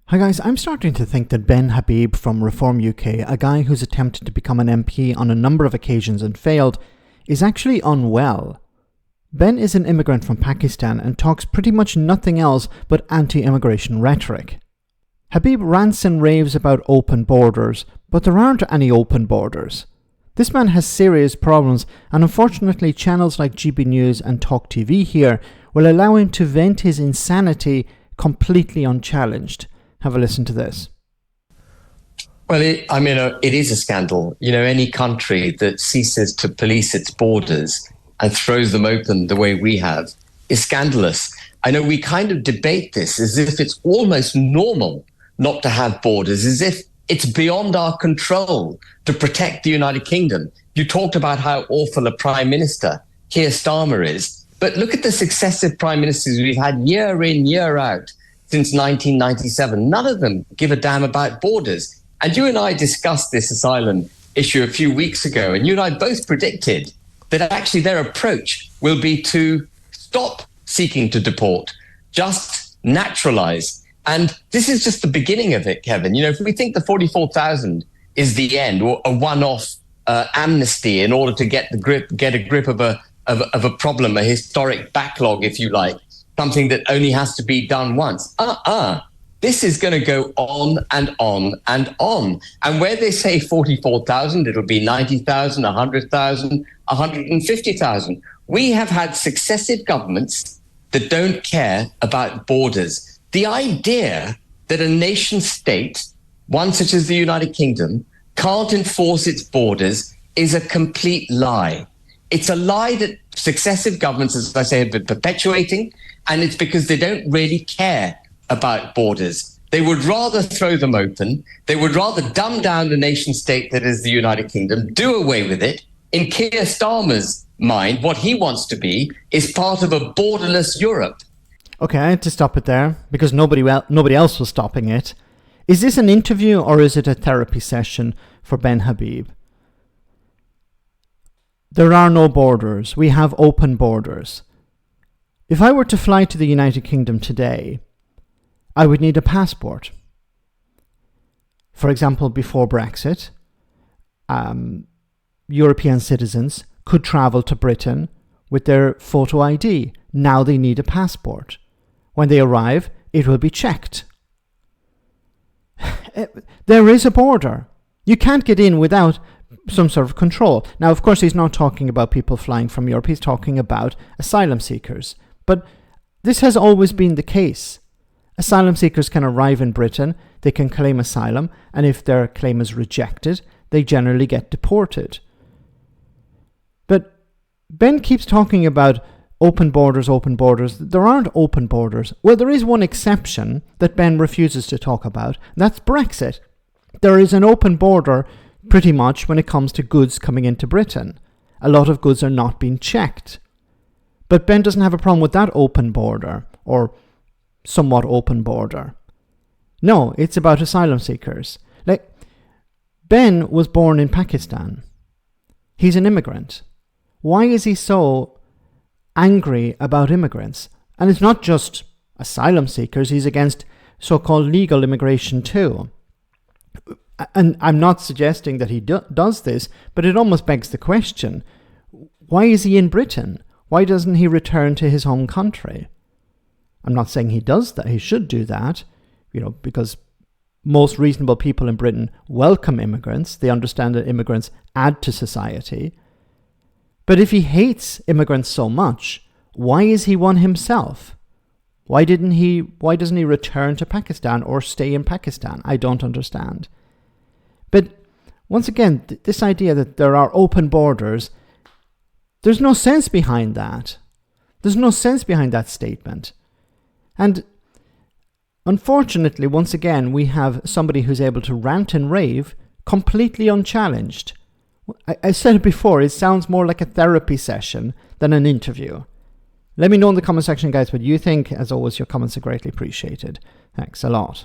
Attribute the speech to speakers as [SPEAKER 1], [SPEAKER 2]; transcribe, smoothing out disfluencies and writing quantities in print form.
[SPEAKER 1] Hi guys, I'm starting to think that Ben Habib from Reform UK, a guy who's attempted to become an MP on a number of occasions and failed, is actually unwell. Ben is an immigrant from Pakistan and talks pretty much nothing else but anti-immigration rhetoric. Habib rants and raves about open borders, but there aren't any open borders. This man has serious problems, and unfortunately channels like GB News and Talk TV here will allow him to vent his insanity completely unchallenged. Have a listen to this.
[SPEAKER 2] Well, it is a scandal. Any country that ceases to police its borders and throws them open the way we have is scandalous. I know we kind of debate this as if it's almost normal not to have borders, as if it's beyond our control to protect the United Kingdom. You talked about how awful a Prime Minister Keir Starmer is, but look at the successive Prime Ministers we've had year in, year out since 1997. None of them give a damn about borders. And you and I discussed this asylum issue a few weeks ago, and you and I both predicted that actually their approach will be to stop seeking to deport, just naturalize. And this is just the beginning of it, Kevin. If we think the 44,000 is the end, or a one-off amnesty in order to get a grip of a problem, a historic backlog, if you like, something that only has to be done once. This is going to go on and on and on. And where they say 44,000, it'll be 90,000, 100,000, 150,000. We have had successive governments that don't care about borders. The idea that a nation state, one such as the United Kingdom, can't enforce its borders is a complete lie. It's a lie that successive governments, as I say, have been perpetuating, and it's because they don't really care about borders. They would rather throw them open. They would rather dumb down the nation state that is the United Kingdom, do away with it. In Keir Starmer's mind, what he wants to be is part of a borderless Europe.
[SPEAKER 1] Okay, I had to stop it there because nobody else was stopping it. Is this an interview or is it a therapy session for Ben Habib? There are no borders. We have open borders. If I were to fly to the United Kingdom today, I would need a passport. For example, before Brexit, European citizens could travel to Britain with their photo ID. Now they need a passport. When they arrive, it will be checked. There is a border. You can't get in without some sort of control. Now, of course, he's not talking about people flying from Europe. He's talking about asylum seekers. But this has always been the case. Asylum seekers can arrive in Britain, they can claim asylum, and if their claim is rejected, they generally get deported. But Ben keeps talking about open borders, open borders. There aren't open borders. Well, there is one exception that Ben refuses to talk about, and that's Brexit. There is an open border pretty much when it comes to goods coming into Britain. A lot of goods are not being checked. But Ben doesn't have a problem with that open border, or somewhat open border. No, it's about asylum seekers. Like, Ben was born in Pakistan. He's an immigrant. Why is he so angry about immigrants? And it's not just asylum seekers, he's against so-called legal immigration too. And I'm not suggesting that he does this, but it almost begs the question, why is he in Britain? Why doesn't he return to his home country? I'm not saying he does that, he should do that, because most reasonable people in Britain welcome immigrants. They understand that immigrants add to society. But if he hates immigrants so much, why is he one himself? Why doesn't he return to Pakistan or stay in Pakistan? I don't understand. But once again, this idea that there are open borders, there's no sense behind that. There's no sense behind that statement. And unfortunately, once again, we have somebody who's able to rant and rave completely unchallenged. I said it before, it sounds more like a therapy session than an interview. Let me know in the comment section, guys, what you think. As always, your comments are greatly appreciated. Thanks a lot.